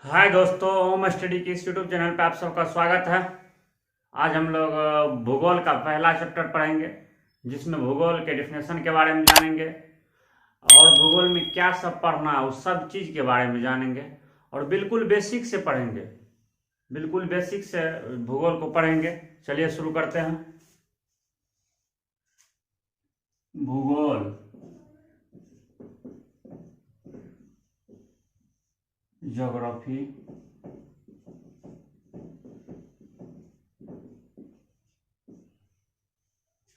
हाय दोस्तों, home study की इस यूट्यूब चैनल पे आप सबका स्वागत है। आज हम लोग भूगोल का पहला चैप्टर पढ़ेंगे, जिसमें भूगोल के डिफिनेशन के बारे में जानेंगे और भूगोल में क्या सब पढ़ना है उस सब चीज़ के बारे में जानेंगे और बिल्कुल बेसिक से पढ़ेंगे। बिल्कुल बेसिक से भूगोल को पढ़ेंगे। चलिए शुरू करते हैं। भूगोल, ज्योग्राफी,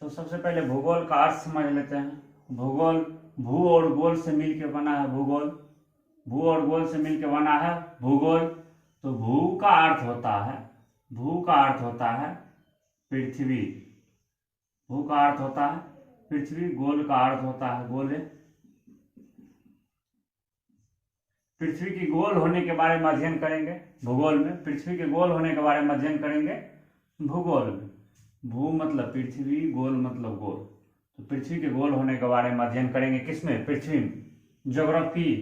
तो सबसे पहले भूगोल का अर्थ समझ लेते हैं। भूगोल भू और गोल से मिलकर बना है भूगोल। भू और गोल से मिलकर बना है भूगोल। तो भू का अर्थ होता है पृथ्वी। भू का अर्थ होता है पृथ्वी। गोल का अर्थ होता है गोले। पृथ्वी की गोल होने के बारे में अध्ययन करेंगे भूगोल में। पृथ्वी के गोल होने के बारे में अध्ययन करेंगे भूगोल में। भू मतलब पृथ्वी, गोल मतलब गोल। तो पृथ्वी के गोल होने के बारे में अध्ययन करेंगे किसमें? पृथ्वी में। ज्योग्राफी,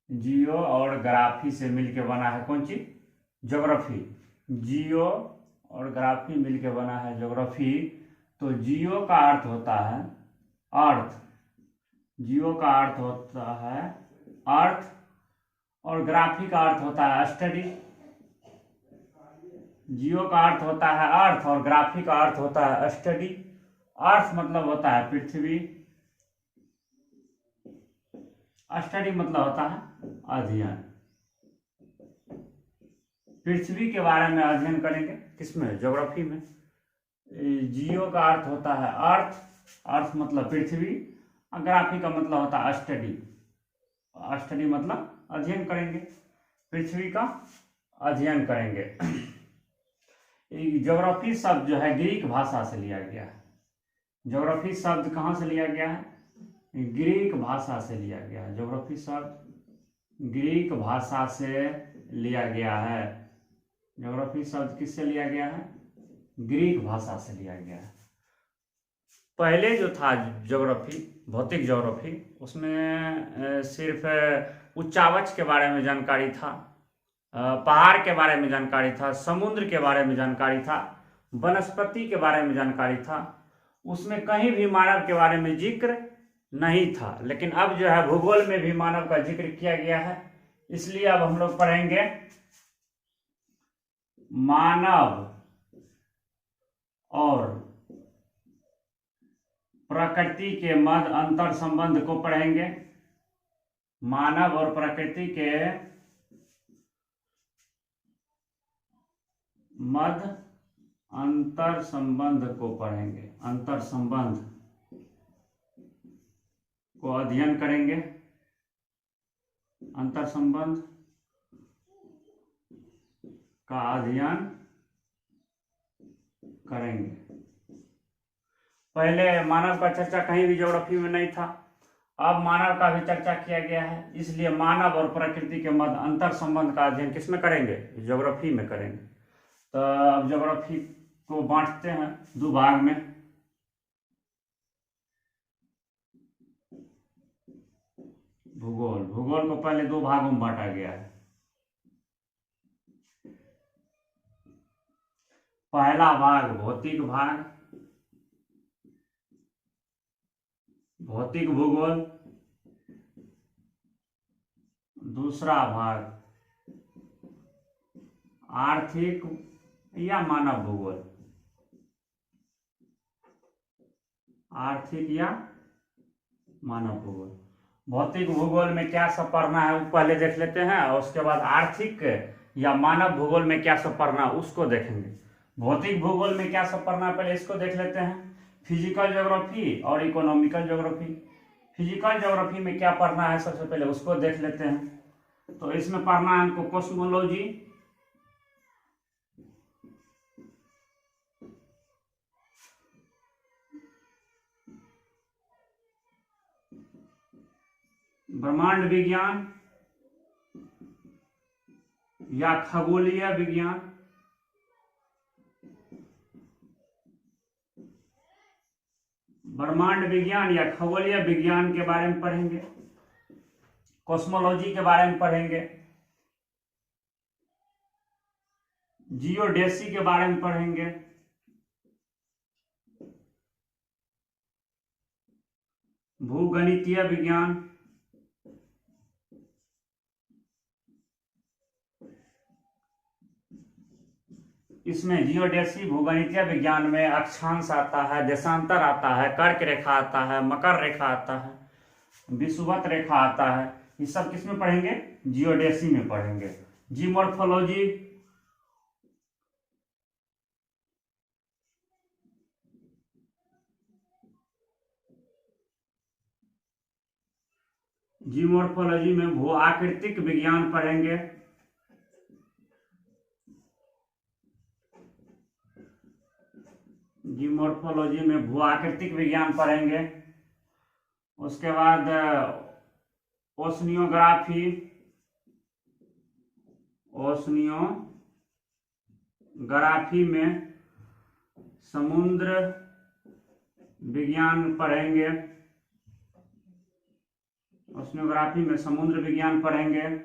जियो और ग्राफी से मिलकर बना है कौन चीज? ज्योग्राफी। जियो और ग्राफी मिलकर बना है ज्योग्राफी। तो जियो का अर्थ होता है अर्थ। जियो का अर्थ होता है अर्थ और ग्राफी का अर्थ होता है स्टडी। जियो का अर्थ होता है अर्थ और ग्राफी का अर्थ होता है स्टडी। अर्थ मतलब होता है पृथ्वी, स्टडी मतलब होता है अध्ययन। पृथ्वी के बारे में अध्ययन करेंगे किसमें? ज्योग्राफी में। जियो का अर्थ होता है अर्थ, अर्थ मतलब पृथ्वी, और ग्राफी का मतलब होता है स्टडी। स्टडी मतलब अध्ययन करेंगे, पृथ्वी का अध्ययन करेंगे। ज्योग्राफी शब्द जो है ग्रीक भाषा से लिया गया है। ज्योग्राफी शब्द कहाँ से लिया गया है? ग्रीक भाषा से लिया गया है। ज्योग्राफी शब्द ग्रीक भाषा से लिया गया है। ज्योग्राफी शब्द किससे लिया गया है? ग्रीक भाषा से लिया गया है। पहले जो था ज्योग्राफी, भौतिक ज्योग्राफी, उसमें सिर्फ उच्चावच के बारे में जानकारी था, पहाड़ के बारे में जानकारी था, समुद्र के बारे में जानकारी था, वनस्पति के बारे में जानकारी था। उसमें कहीं भी मानव के बारे में जिक्र नहीं था। लेकिन अब जो है भूगोल में भी मानव का जिक्र किया गया है। इसलिए अब हम लोग पढ़ेंगे मानव और प्रकृति के मध्य अंतर संबंध को पढ़ेंगे। मानव और प्रकृति के मध्य अंतर संबंध को पढ़ेंगे। अंतर संबंध को अध्ययन करेंगे। अंतर संबंध का अध्ययन करेंगे। पहले मानव का चर्चा कहीं भी ज्योग्राफी में नहीं था, अब मानव का भी चर्चा किया गया है। इसलिए मानव और प्रकृति के मध्य अंतर संबंध का अध्ययन किसमें करेंगे? ज्योग्राफी में करेंगे। तो अब ज्योग्राफी को बांटते हैं दो भाग में। भूगोल, भूगोल को पहले दो भागों में बांटा गया है। पहला भाग भौतिक भाग, भौतिक भूगोल। दूसरा भाग आर्थिक या मानव भूगोल। आर्थिक या मानव भूगोल। भौतिक भूगोल में क्या सब पढ़ना है वो पहले देख लेते हैं, और उसके बाद आर्थिक या मानव भूगोल में क्या सब पढ़ना है उसको देखेंगे। भौतिक भूगोल में क्या सब पढ़ना है पहले इसको देख लेते हैं। फिजिकल ज्योग्राफी और इकोनॉमिकल ज्योग्राफी। फिजिकल ज्योग्राफी में क्या पढ़ना है सबसे पहले उसको देख लेते हैं। तो इसमें पढ़ना है हमको कॉस्मोलॉजी, ब्रह्मांड विज्ञान या खगोलीय विज्ञान। ब्रह्मांड विज्ञान या खगोलीय विज्ञान के बारे में पढ़ेंगे। कॉस्मोलॉजी के बारे में पढ़ेंगे। जियोडेसी के बारे में पढ़ेंगे। भूगणितीय विज्ञान, इसमें जियोडेसी भूगणितीय विज्ञान में अक्षांश आता है, देशांतर आता है, कर्क रेखा आता है, मकर रेखा आता है, विषुवत रेखा आता है। ये सब किस में पढ़ेंगे? जियोडेसी में पढ़ेंगे। जीमोर्फोलॉजी, जीमोर्फोलॉजी में भू आकृतिक विज्ञान पढ़ेंगे। जीमोर्फोलॉजी में भू आकृतिक विज्ञान पढ़ेंगे। उसके बाद ओशनियोग्राफी, ओशनियोग्राफी में समुद्र विज्ञान पढ़ेंगे। ओशनियोग्राफी में समुद्र विज्ञान पढ़ेंगे।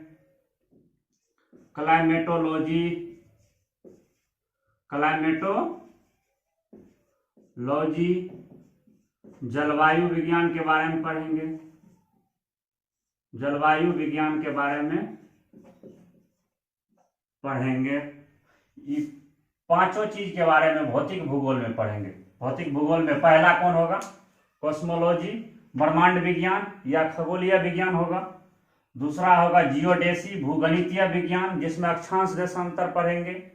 क्लाइमेटोलॉजी, जलवायु विज्ञान के बारे में पढ़ेंगे। जलवायु विज्ञान के बारे में पढ़ेंगे। ये पांचों चीज के बारे में भौतिक भूगोल में पढ़ेंगे। भौतिक भूगोल में पहला कौन होगा? कॉस्मोलॉजी, ब्रह्मांड विज्ञान या खगोलीय विज्ञान होगा। दूसरा होगा जियोडेसी, भूगणितीय विज्ञान, जिसमें अक्षांश देशांतर पढ़ेंगे।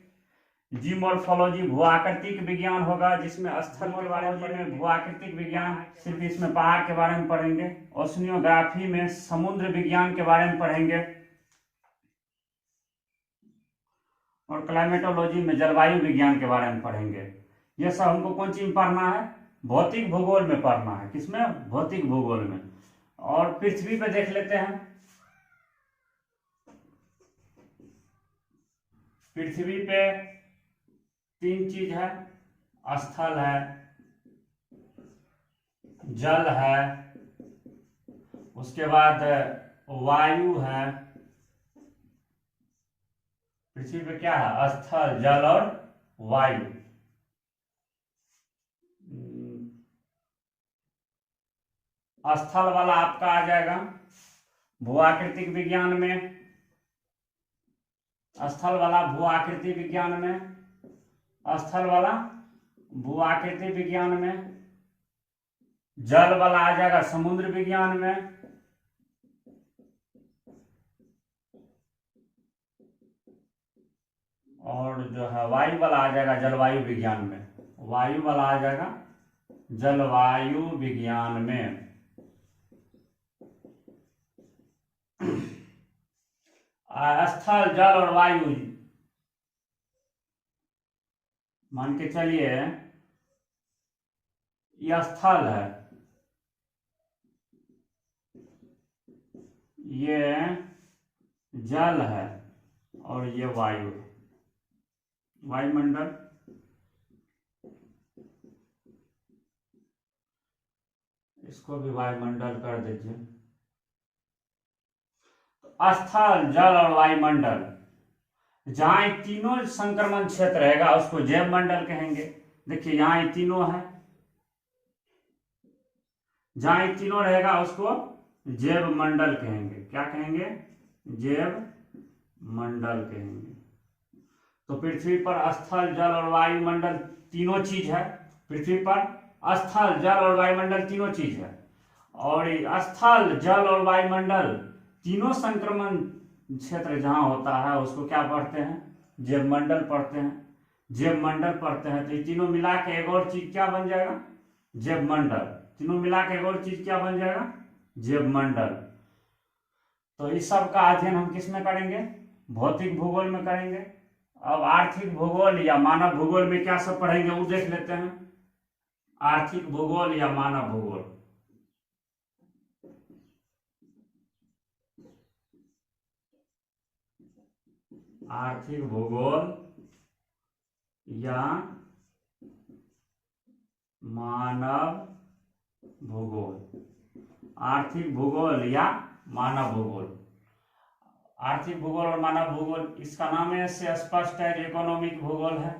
जीमोर्फोलॉजी, भू-आकृतिक विज्ञान होगा, जिसमें स्थल के बारे में भू-आकृतिक विज्ञान, सिर्फ इसमें पहाड़ के बारे में पढ़ेंगे। ओशनियोग्राफी में समुद्र विज्ञान के बारे में पढ़ेंगे। और क्लाइमेटोलॉजी में जलवायु विज्ञान के बारे में पढ़ेंगे। यह सब हमको कौन चीज में पढ़ना है? भौतिक भूगोल में पढ़ना है। किसमें? भौतिक भूगोल में। और पृथ्वी पे देख लेते हैं। पृथ्वी पे तीन चीज है, स्थल है, जल है, उसके बाद वायु है। पृथ्वी पे क्या है? स्थल, जल और वायु। स्थल वाला आपका आ जाएगा भू-आकृतिक विज्ञान में। स्थल वाला भू-आकृति विज्ञान में, स्थल वाला भू-आकृति विज्ञान में। जल वाला आ जाएगा समुद्र विज्ञान में। और जो है वायु वाला आ जाएगा जलवायु विज्ञान में। वायु वाला आ जाएगा जलवायु विज्ञान में। स्थल, जल और वायु, मान के चलिए यह स्थल है, ये जल है और ये वायु है, वायुमंडल। इसको भी वायुमंडल कर दीजिए। स्थल, जल और वायुमंडल, जहां तीनों संक्रमण क्षेत्र रहेगा उसको जैव मंडल कहेंगे। देखिए यहां ये तीनों है, जहां ये तीनों रहेगा उसको जैव मंडल कहेंगे। क्या कहेंगे? जैव मंडल कहेंगे। तो पृथ्वी पर स्थल, जल और वायुमंडल तीनों चीज है। पृथ्वी पर स्थल, जल और वायुमंडल तीनों चीज है। और स्थल, जल और वायुमंडल तीनों संक्रमण क्षेत्र जहां होता है उसको क्या पढ़ते हैं? जैव मंडल पढ़ते हैं। जैव मंडल पढ़ते हैं। तो ये तीनों मिला के एक और चीज क्या बन जाएगा? जैव मंडल। तीनों मिला के एक और चीज क्या बन जाएगा? जैव मंडल। तो इस सब का अध्ययन हम किस में करेंगे? भौतिक भूगोल में करेंगे। अब आर्थिक भूगोल या मानव भूगोल में क्या सब पढ़ेंगे वो देख लेते हैं। आर्थिक भूगोल या मानव भूगोल। आर्थिक भूगोल या मानव भूगोल। आर्थिक भूगोल या मानव भूगोल। आर्थिक भूगोल और मानव भूगोल, इसका नाम से स्पष्ट है जो इकोनॉमिक भूगोल है।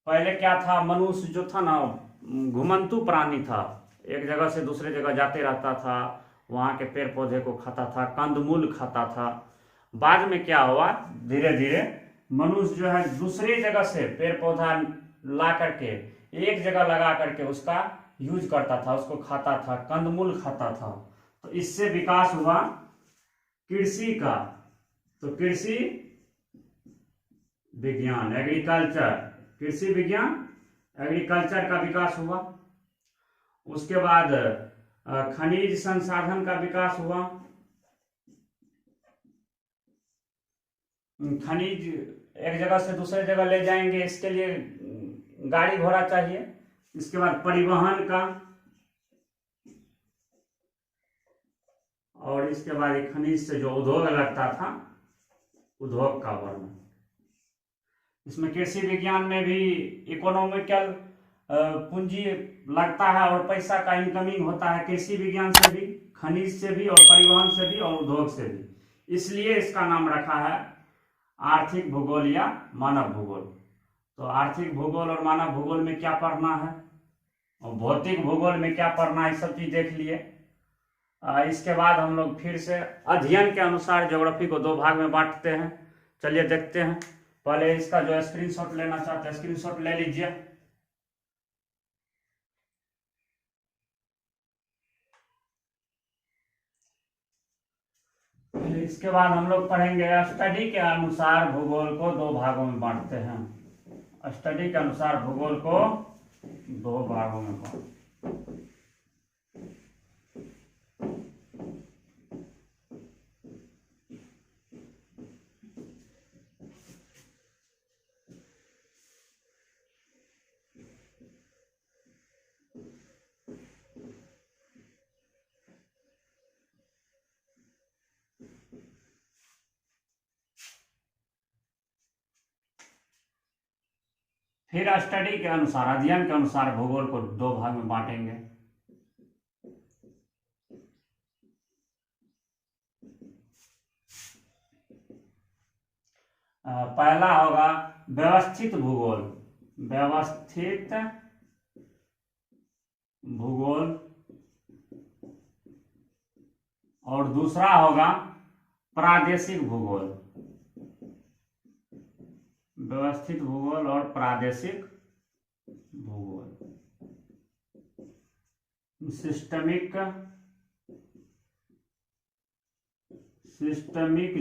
पहले क्या था, मनुष्य जो था ना घुमंतु प्राणी था, एक जगह से दूसरे जगह जाते रहता था, वहाँ के पेड़ पौधे को खाता था, कंदमूल खाता था। बाद में क्या हुआ, धीरे धीरे मनुष्य जो है दूसरे जगह से पेड़ पौधा ला करके एक जगह लगा करके उसका यूज करता था, उसको खाता था, कंदमूल खाता था। तो इससे विकास हुआ कृषि का। तो कृषि विज्ञान, एग्रीकल्चर, कृषि विज्ञान, एग्रीकल्चर का विकास हुआ। उसके बाद खनिज संसाधन का विकास हुआ। खनिज एक जगह से दूसरे जगह ले जाएंगे, इसके लिए गाड़ी घोड़ा चाहिए। इसके बाद परिवहन का, और इसके बाद खनिज से जो उद्योग लगता था, उद्योग का वर्णन। इसमें कृषि विज्ञान में भी इकोनॉमिकल पूंजी लगता है और पैसा का इनकमिंग होता है, कृषि विज्ञान से भी, खनिज से भी, और परिवहन से भी, और उद्योग से भी। इसलिए इसका नाम रखा है आर्थिक भूगोल या मानव भूगोल। तो आर्थिक भूगोल और मानव भूगोल में क्या पढ़ना है और भौतिक भूगोल में क्या पढ़ना है, सब चीज देख लिए। इसके बाद हम लोग फिर से अध्ययन के अनुसार ज्योग्राफी को दो भाग में बांटते हैं। चलिए देखते हैं। पहले इसका जो स्क्रीनशॉट लेना चाहते हैं स्क्रीनशॉट ले लीजिए। इसके बाद हम लोग पढ़ेंगे स्टडी के अनुसार भूगोल को दो भागों में बांटते हैं। स्टडी के अनुसार भूगोल को दो भागों में बांटते हैं। फिर स्टडी के अनुसार, अध्ययन के अनुसार भूगोल को दो भाग में बांटेंगे। पहला होगा व्यवस्थित भूगोल, व्यवस्थित भूगोल, और दूसरा होगा प्रादेशिक भूगोल। व्यवस्थित भूगोल और प्रादेशिक भूगोल, सिस्टमिक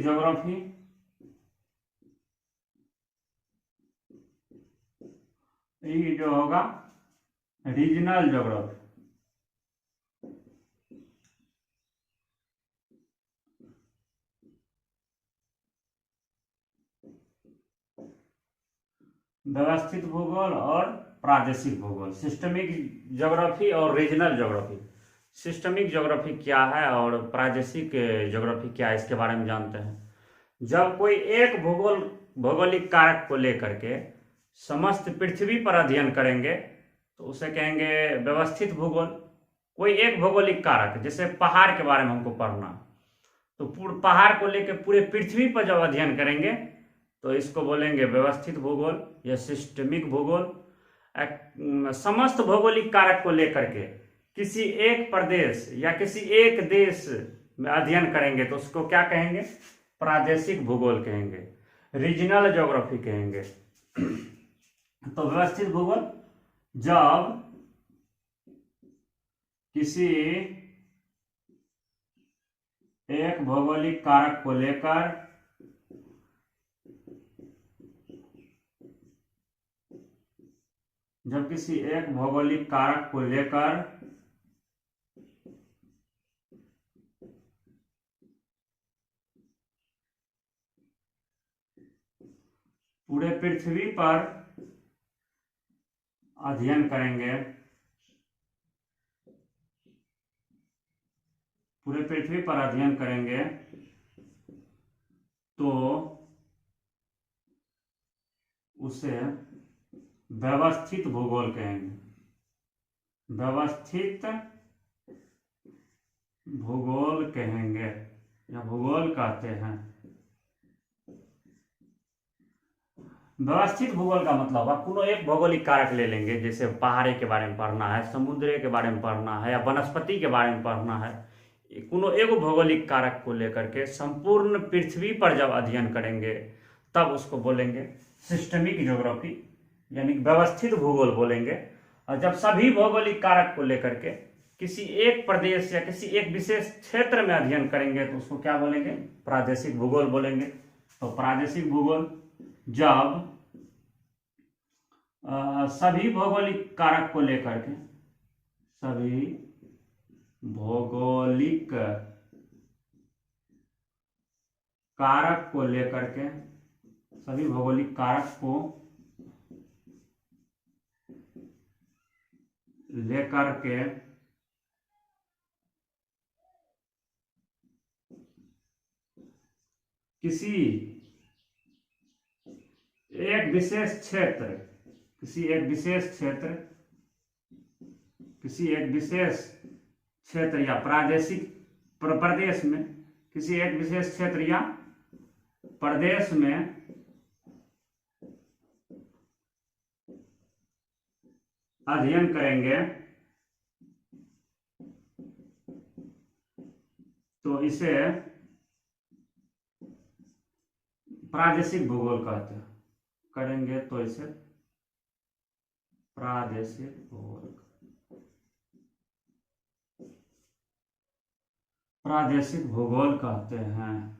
ज्योग्राफी, ये जो होगा रीजनल ज्योग्राफी। व्यवस्थित भूगोल और प्रादेशिक भूगोल, सिस्टमिक ज्योग्राफी और रीजनल ज्योग्राफी। सिस्टमिक ज्योग्राफी क्या है और प्रादेशिक ज्योग्राफी क्या है, इसके बारे में जानते हैं। जब कोई एक भौगोलिक कारक को लेकर के समस्त पृथ्वी पर अध्ययन करेंगे तो उसे कहेंगे व्यवस्थित भूगोल। कोई एक भौगोलिक कारक, जैसे पहाड़ के बारे में हमको पढ़ना, तो पहाड़ को लेकर पूरे पृथ्वी पर जब अध्ययन करेंगे तो इसको बोलेंगे व्यवस्थित भूगोल या सिस्टमिक भूगोल। समस्त भौगोलिक कारक को लेकर के किसी एक प्रदेश या किसी एक देश में अध्ययन करेंगे तो उसको क्या कहेंगे, प्रादेशिक भूगोल कहेंगे, रीजनल ज्योग्राफी कहेंगे। तो व्यवस्थित भूगोल जब किसी एक भौगोलिक कारक को लेकर पूरे पृथ्वी पर अध्ययन करेंगे, पूरे पृथ्वी पर अध्ययन करेंगे तो उसे व्यवस्थित भूगोल कहेंगे। व्यवस्थित भूगोल कहेंगे या भूगोल कहते हैं। व्यवस्थित भूगोल का मतलब हुआ कोनो एक भौगोलिक कारक ले लेंगे, जैसे पहाड़ी के बारे में पढ़ना है, समुद्र के बारे में पढ़ना है, या वनस्पति के बारे में पढ़ना है। कोनो एगो भौगोलिक कारक को लेकर के संपूर्ण पृथ्वी पर जब अध्ययन करेंगे तब उसको बोलेंगे सिस्टमिक ज्योग्राफी, यानी व्यवस्थित भूगोल बोलेंगे। और जब सभी भौगोलिक कारक को लेकर के किसी एक प्रदेश या किसी एक विशेष क्षेत्र में अध्ययन करेंगे तो उसको क्या बोलेंगे? प्रादेशिक भूगोल बोलेंगे। तो प्रादेशिक भूगोल जब सभी भौगोलिक कारक को लेकर के, सभी भौगोलिक कारक को लेकर के, सभी भौगोलिक कारक को लेकर के किसी एक विशेष क्षेत्र, किसी एक विशेष क्षेत्र, किसी एक विशेष क्षेत्र या प्रादेशिक प्रदेश में, किसी एक विशेष क्षेत्र या प्रदेश में अध्ययन करेंगे तो इसे प्रादेशिक भूगोल कहते हैं। करेंगे तो इसे प्रादेशिक भूगोल, प्रादेशिक भूगोल कहते हैं।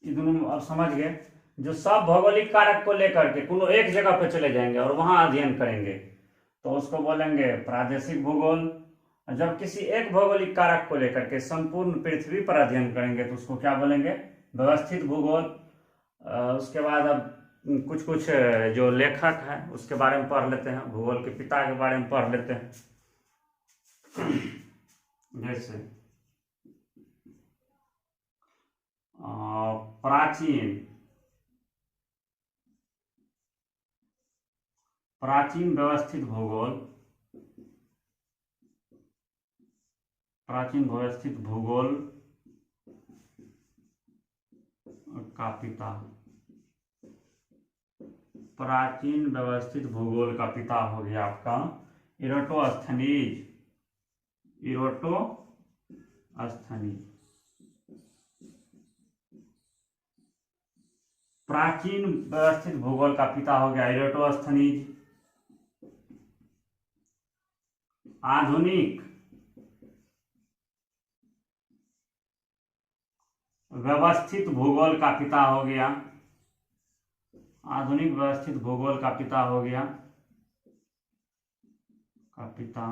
ये दोनों अब समझ गए। जो सब भौगोलिक कारक को लेकर के कोनो एक जगह पे चले जाएंगे और वहां अध्ययन करेंगे तो उसको बोलेंगे प्रादेशिक भूगोल। जब किसी एक भौगोलिक कारक को लेकर के संपूर्ण पृथ्वी पर अध्ययन करेंगे तो उसको क्या बोलेंगे? व्यवस्थित भूगोल। उसके बाद अब कुछ कुछ जो लेखक हैं उसके बारे में पढ़ लेते हैं, भूगोल के पिता के बारे में पढ़ लेते हैं। जैसे प्राचीन व्यवस्थित भूगोल, प्राचीन व्यवस्थित भूगोल का पिता, प्राचीन व्यवस्थित भूगोल का पिता हो गया आपका इरोटोस्थनीज, इरोटोस्थनीज। प्राचीन व्यवस्थित भूगोल का पिता हो गया इरोटोस्थनीज। आधुनिक व्यवस्थित भूगोल का पिता हो गया, आधुनिक व्यवस्थित भूगोल का पिता हो गया, का पिता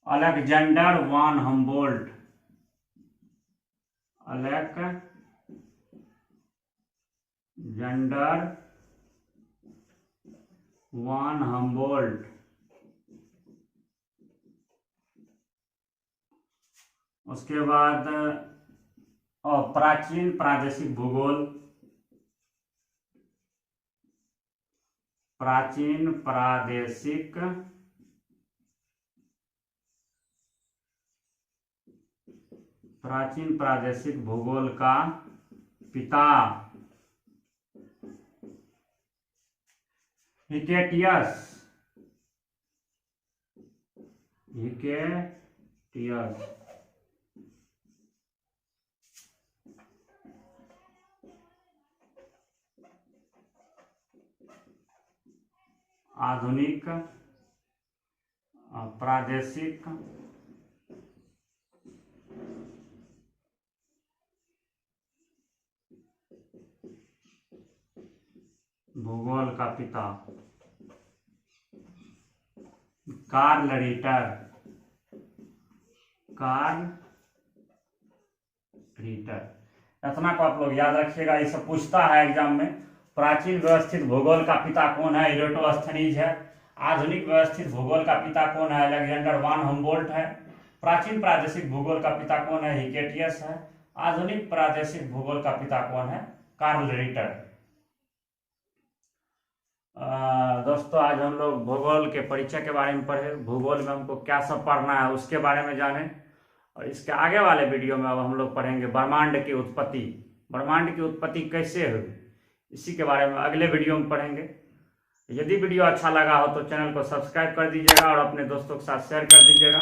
अलेक्जेंडर वान हम्बोल्ट, अलेक्जेंडर वान हम्बोल्ट। उसके बाद प्राचीन प्रादेशिक भूगोल, प्राचीन प्रादेशिक भूगोल का पिता हिकेटियस, हिकेटियस। आधुनिक प्रादेशिक भूगोल का पिता कार्ल रिटर, कार्ल रिटर। इतना को आप लोग याद रखिएगा, ये सब पूछता है एग्जाम में। प्राचीन व्यवस्थित भूगोल का पिता कौन है? इरोटोस्थनीज है। आधुनिक व्यवस्थित भूगोल का पिता कौन है? अलेक्जेंडर वान हम्बोल्ट है। प्राचीन प्रादेशिक भूगोल का पिता कौन है? हिकेटियस है। आधुनिक प्रादेशिक भूगोल का पिता कौन है? Carl Ritter. दोस्तों आज हम लोग भूगोल के परिचय के बारे में पढ़े, भूगोल में हमको क्या सब पढ़ना है उसके बारे में जाने। और इसके आगे वाले वीडियो में अब हम लोग पढ़ेंगे ब्रह्मांड की उत्पत्ति। ब्रह्मांड की उत्पत्ति कैसे हुई, इसी के बारे में अगले वीडियो में पढ़ेंगे। यदि वीडियो अच्छा लगा हो तो चैनल को सब्सक्राइब कर दीजिएगा और अपने दोस्तों के साथ शेयर कर दीजिएगा।